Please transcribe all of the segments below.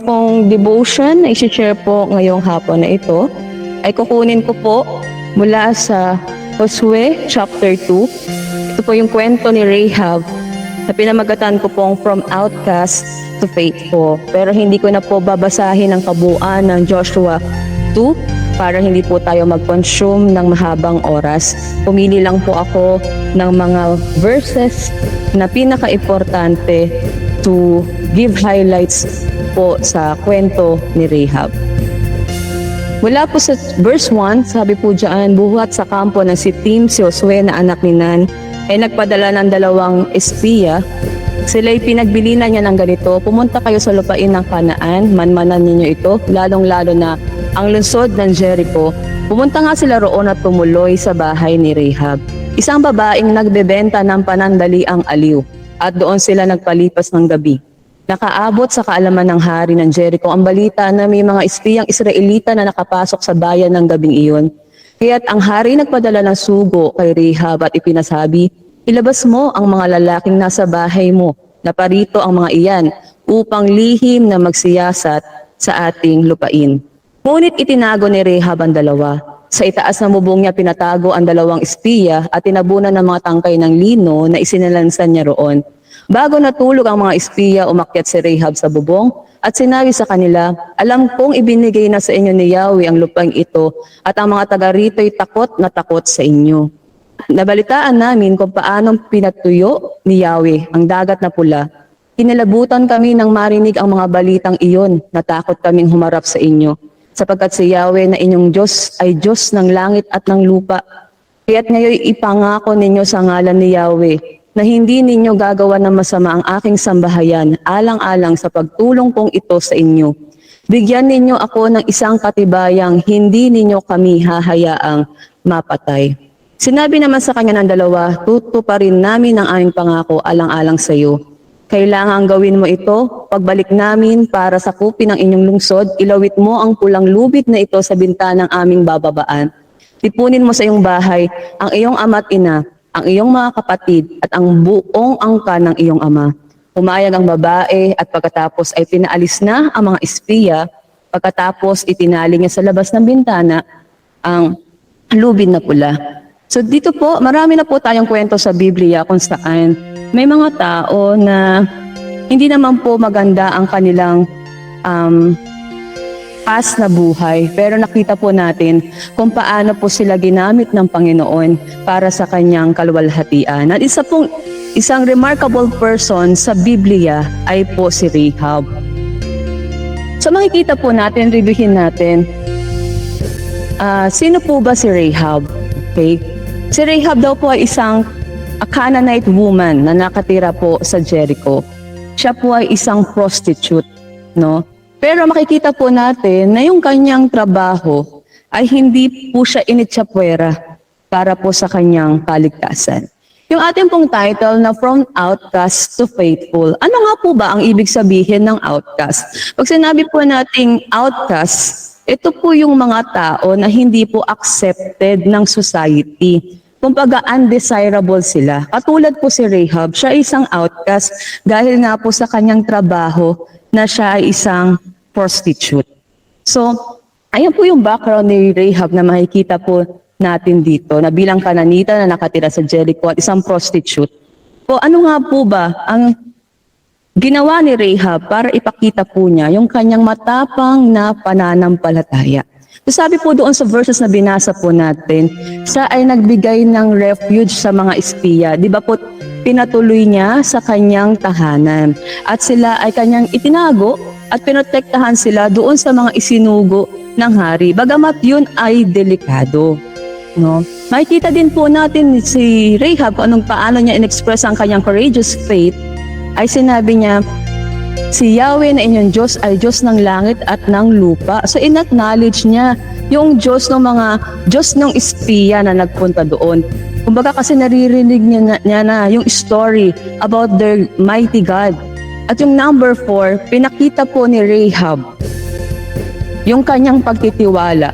pong devotion na isi-share po ngayong hapon na ito ay kukunin ko po mula sa Josue chapter 2. Ito po yung kwento ni Rahab na pinamagatan ko pong from outcast to faithful. Pero hindi ko na po babasahin ang kabuuan ng Joshua 2 para hindi po tayo mag-consume ng mahabang oras. Pumili lang po ako ng mga verses na pinaka-importante to give highlights po sa kwento ni Rahab. Mula po sa verse 1, sabi po dyan, buhat sa kampo ng si Josue na anak ni Nun ay nagpadala ng 2 espiya. Sila'y pinagbilinan niya ng ganito, pumunta kayo sa lupain ng Kanaan, manmanan ninyo ito, lalong-lalo na ang lungsod ng Jericho. Pumunta nga sila roon at tumuloy sa bahay ni Rahab, isang babaeng nagbebenta ng panandaliang aliw, at doon sila nagpalipas ng gabi. Nakaabot sa kaalaman ng hari ng Jericho ang balita na may mga espiyang Israelita na nakapasok sa bayan ng gabing iyon. Kaya't ang hari nagpadala ng sugo kay Rahab at ipinasabi, ilabas mo ang mga lalaking nasa bahay mo, na parito ang mga iyan, upang lihim na magsiyasat sa ating lupain. Ngunit itinago ni Rahab ang 2. Sa itaas ng bubong niya pinatago ang 2 espiya at tinabunan ng mga tangkay ng lino na isinilansan niya roon. Bago natulog ang mga espiya, umakyat si Rahab sa bubong at sinabi sa kanila, alam kong ibinigay na sa inyo ni Yahweh ang lupaing ito at ang mga taga rito'y takot na takot sa inyo. Nabalitaan namin kung paanong pinatuyo ni Yahweh ang dagat na pula. Kinilabutan kami nang marinig ang mga balitang iyon, natakot kaming humarap sa inyo, sapagkat si Yahweh na inyong Diyos ay Diyos ng langit at ng lupa. Kaya't ngayon ipangako ninyo sa ngalan ni Yahweh na hindi ninyo gagawa ng masama ang aking sambahayan, alang-alang sa pagtulong kong ito sa inyo. Bigyan ninyo ako ng isang katibayang hindi ninyo kami hahayaang mapatay. Sinabi naman sa kanya ng 2, tutuparin namin ang aming pangako alang-alang sa iyo. Kailangan gawin mo ito, pagbalik namin para sakupin ang inyong lungsod, ilawit mo ang pulang lubid na ito sa bintanang aming bababaan. Tipunin mo sa iyong bahay ang iyong ama't ina, ang iyong mga kapatid at ang buong angkan ng iyong ama. Pumayag ang babae at pagkatapos ay pinaalis na ang mga espiya, pagkatapos itinali niya sa labas ng bintana ang lubid na pula. So dito po, marami na po tayong kwento sa Biblia kung saan may mga tao na hindi naman po maganda ang kanilang past na buhay. Pero nakita po natin kung paano po sila ginamit ng Panginoon para sa kanyang kaluwalhatian. At isang remarkable person sa Biblia ay po si Rahab. So makikita po natin, reviewin natin, sino po ba si Rahab? Okay. Si Rahab daw po ay isang Canaanite woman na nakatira po sa Jericho. Siya po ay isang prostitute, no? Pero makikita po natin na yung kanyang trabaho ay hindi po siya initsapwera para po sa kanyang kaligtasan. Yung ating pong title na From Outcast to Faithful, ano nga po ba ang ibig sabihin ng outcast? Pag sinabi po nating outcast, ito po yung mga tao na hindi po accepted ng society. Kumbaga undesirable sila. Katulad po si Rahab, siya ay isang outcast dahil nga po sa kanyang trabaho na siya ay isang prostitute. So, ayan po yung background ni Rahab na makikita po natin dito na bilang Kananita na nakatira sa Jericho at isang prostitute. O ano nga po ba ang ginawa ni Rahab para ipakita po niya yung kanyang matapang na pananampalataya? So sabi po doon sa verses na binasa po natin, siya ay nagbigay ng refuge sa mga espiya. Di ba po, pinatuloy niya sa kanyang tahanan. At sila ay kanyang itinago at pinotektahan sila doon sa mga isinugo ng hari. Bagamat yun ay delikado. No? Makikita din po natin si Rahab kung paano niya in-express ang kanyang courageous faith. Ay sinabi niya, si Yahweh na inyong Diyos ay Diyos ng langit at ng lupa. So in-acknowledge niya yung Diyos ng espiya na nagpunta doon. Kumbaga kasi naririnig niya na yung story about their mighty God. At yung number 4, pinakita po ni Rahab yung kanyang pagtitiwala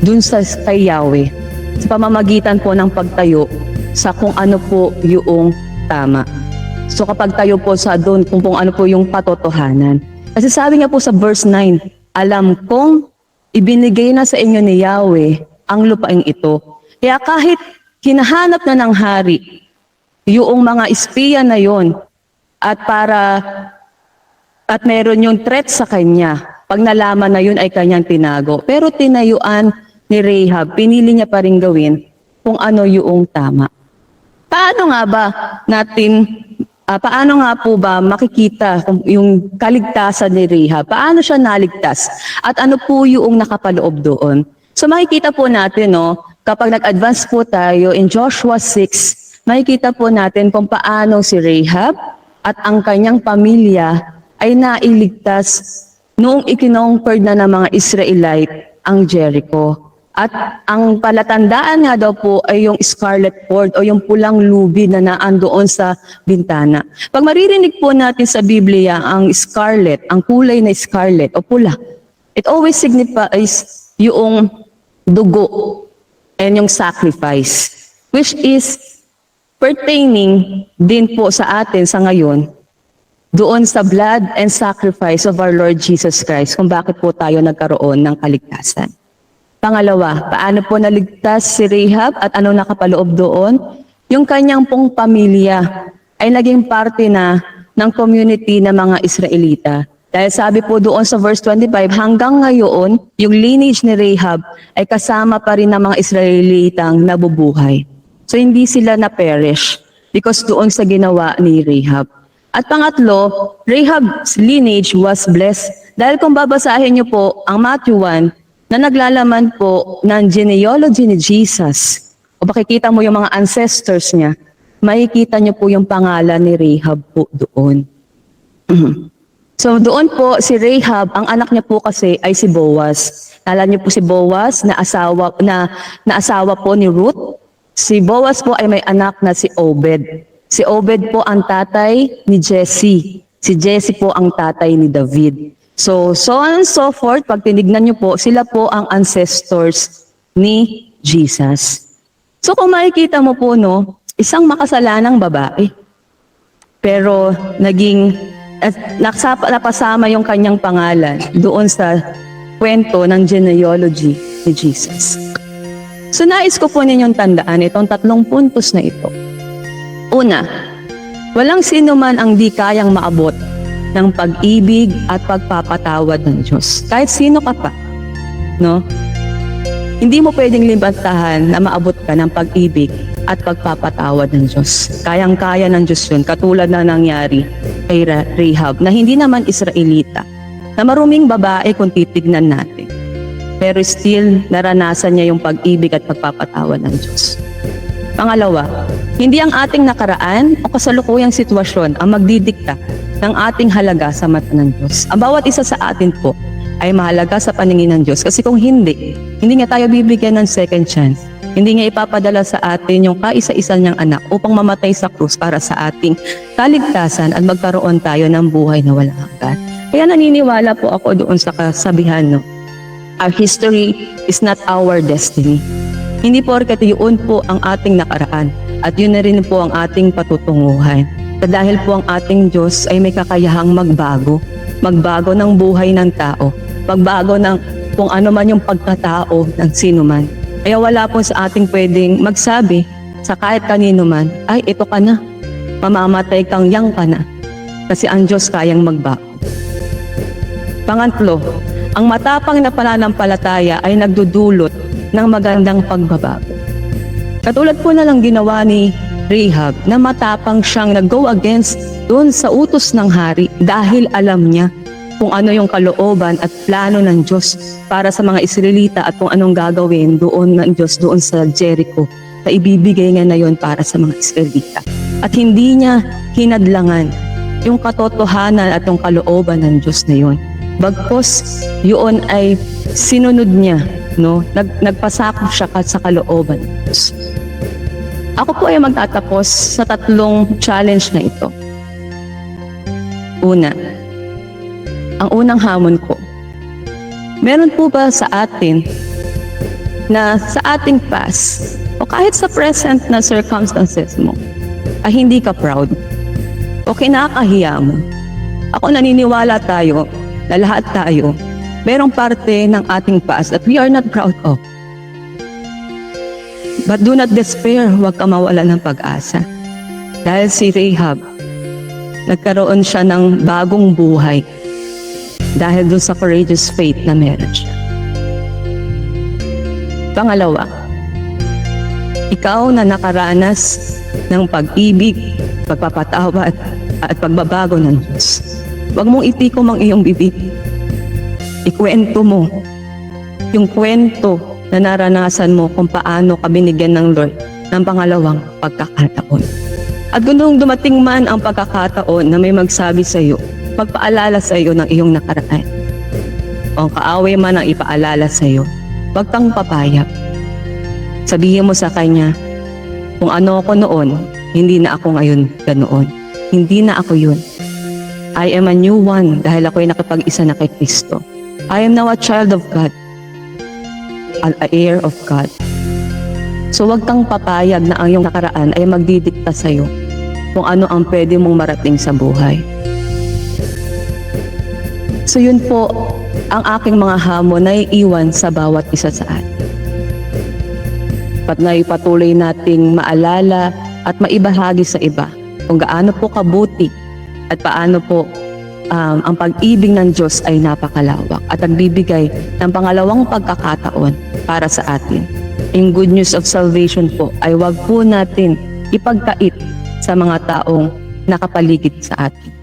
dun sa kay Yahweh sa pamamagitan po ng pagtayo sa kung ano po yung tama. So kapag tayo po sa doon kung ano po yung katotohanan. Kasi sabi niya po sa verse 9, alam kong ibinigay na sa inyo ni Yahweh ang lupaing ito. Kaya kahit hinahanap na ng hari yung mga espiya na yon at meron yung threat sa kanya, pag nalaman na yun ay kanyang tinago. Pero tinayuan ni Rahab, pinili niya pa rin gawin kung ano yung tama. Paano nga po ba makikita yung kaligtasan ni Rahab? Paano siya naligtas? At ano po yung nakapaloob doon? So makikita po natin, kapag nag-advance po tayo in Joshua 6, makikita po natin kung paano si Rahab at ang kanyang pamilya ay nailigtas noong ikinongkord na ng mga Israelite ang Jericho. At ang palatandaan nga daw po ay yung scarlet cord o yung pulang lubi na naandoon sa bintana. Pag maririnig po natin sa Biblia ang scarlet, ang kulay na scarlet o pula, it always signifies yung dugo and yung sacrifice, which is pertaining din po sa atin sa ngayon doon sa blood and sacrifice of our Lord Jesus Christ kung bakit po tayo nagkaroon ng kaligtasan. Pangalawa, paano po naligtas si Rahab at anong nakapaloob doon? Yung kanyang pong pamilya ay naging parte na ng community ng mga Israelita. Dahil sabi po doon sa verse 25, hanggang ngayon, yung lineage ni Rahab ay kasama pa rin ng mga Israelitang nabubuhay. So hindi sila na-perish because doon sa ginawa ni Rahab. At pangatlo, Rahab's lineage was blessed. Dahil kung babasahin niyo po ang Matthew 1, na naglalaman po ng genealogy ni Jesus, o makikita mo yung mga ancestors niya, makikita niyo po yung pangalan ni Rahab po doon. So doon po si Rahab, ang anak niya po kasi ay si Boaz. Alam niyo po si Boaz na asawa po ni Ruth. Si Boaz po ay may anak na si Obed. Si Obed po ang tatay ni Jesse. Si Jesse po ang tatay ni David. So on and so forth, pag tinignan niyo po, sila po ang ancestors ni Jesus. So kung makikita mo po, isang makasalanang babae, pero napasama yung kanyang pangalan doon sa kwento ng genealogy ni Jesus. So nais ko po ninyong tandaan itong 3 puntos na ito. Una, walang sino man ang di kayang maabot ng pag-ibig at pagpapatawad ng Diyos. Kahit sino ka pa, hindi mo pwedeng limitahan na maabot ka ng pag-ibig at pagpapatawad ng Diyos. Kayang-kaya ng Diyos yun, katulad na nangyari kay Rahab, na hindi naman Israelita, na maruming babae kung titignan natin. Pero still, naranasan niya yung pag-ibig at pagpapatawad ng Diyos. Pangalawa, hindi ang ating nakaraan o kasalukuyang sitwasyon ang magdidikta ng ating halaga sa mata ng Diyos. Ang bawat isa sa atin po ay mahalaga sa paningin ng Diyos. Kasi kung hindi nga tayo bibigyan ng second chance. Hindi nga ipapadala sa atin yung kaisa-isa niyang anak upang mamatay sa krus para sa ating kaligtasan at magkaroon tayo ng buhay na walang hanggan. Kaya naniniwala po ako doon sa kasabihan, our history is not our destiny. Hindi porket yun po ang ating nakaraan at yun na rin po ang ating patutunguhan. Dahil po ang ating Diyos ay may kakayahang magbago ng buhay ng tao, magbago ng kung ano man yung pagkatao ng sino man. Kaya wala po sa ating pwedeng magsabi sa kahit kanino man, ay ito ka na, mamamatay kang yang ka na, kasi ang Diyos kayang magbago. Pangatlo, ang matapang na pananampalataya ay nagdudulot ng magandang pagbabago. Katulad po na lang ginawa ni Rahab na matapang siyang nag-go against doon sa utos ng hari dahil alam niya kung ano yung kalooban at plano ng Diyos para sa mga Israelita at kung anong gagawin doon ng Diyos doon sa Jericho na ibibigay niya na yon para sa mga Israelita. At hindi niya hinadlangan yung katotohanan at yung kalooban ng Diyos na yon. Bagkos yun ay sinunod niya, nagpasakop siya sa kalooban ng Diyos. Ako po ay magtatapos sa 3 challenge na ito. Una, ang unang hamon ko, meron po ba sa atin na sa ating past o kahit sa present na circumstances mo ay hindi ka proud o kinakahiya mo? Ako naniniwala tayo na lahat tayo, merong parte ng ating past that we are not proud of. But do not despair, huwag ka mawala ng pag-asa. Dahil si Rahab, nagkaroon siya ng bagong buhay dahil doon sa courageous faith na meron siya. Pangalawa, ikaw na nakaranas ng pag-ibig, pagpapatawad at pagbabago ng Diyos. Huwag mong itikom ang iyong bibig. Ikwento mo yung kwento na naranasan mo kung paano ka binigyan ng Lord ng pangalawang pagkakataon. At kung dumating man ang pagkakataon na may magsabi sa iyo, magpaalala sa iyo ng iyong nakaraan. O ang kaaway man ang ipaalala sa iyo, huwag kang papayag. Sabihin mo sa kanya, kung ano ako noon, hindi na ako ngayon ganoon. Hindi na ako yun. I am a new one dahil ako'y nakipag-isa na kay Kristo. I am now a child of God, an heir of God. So huwag kang papayag na ang iyong nakaraan ay magdidikta sa iyo kung ano ang pwede mong marating sa buhay. So yun po ang aking mga hamon na iiwan sa bawat isa sa atin. At naipatuloy nating maalala at maibahagi sa iba kung gaano po kabuti at paano po ang pag-ibig ng Diyos ay napakalawak at nagbibigay ng pangalawang pagkakataon para sa atin. Yung good news of salvation po ay wag po natin ipagkait sa mga taong nakapaligid sa atin.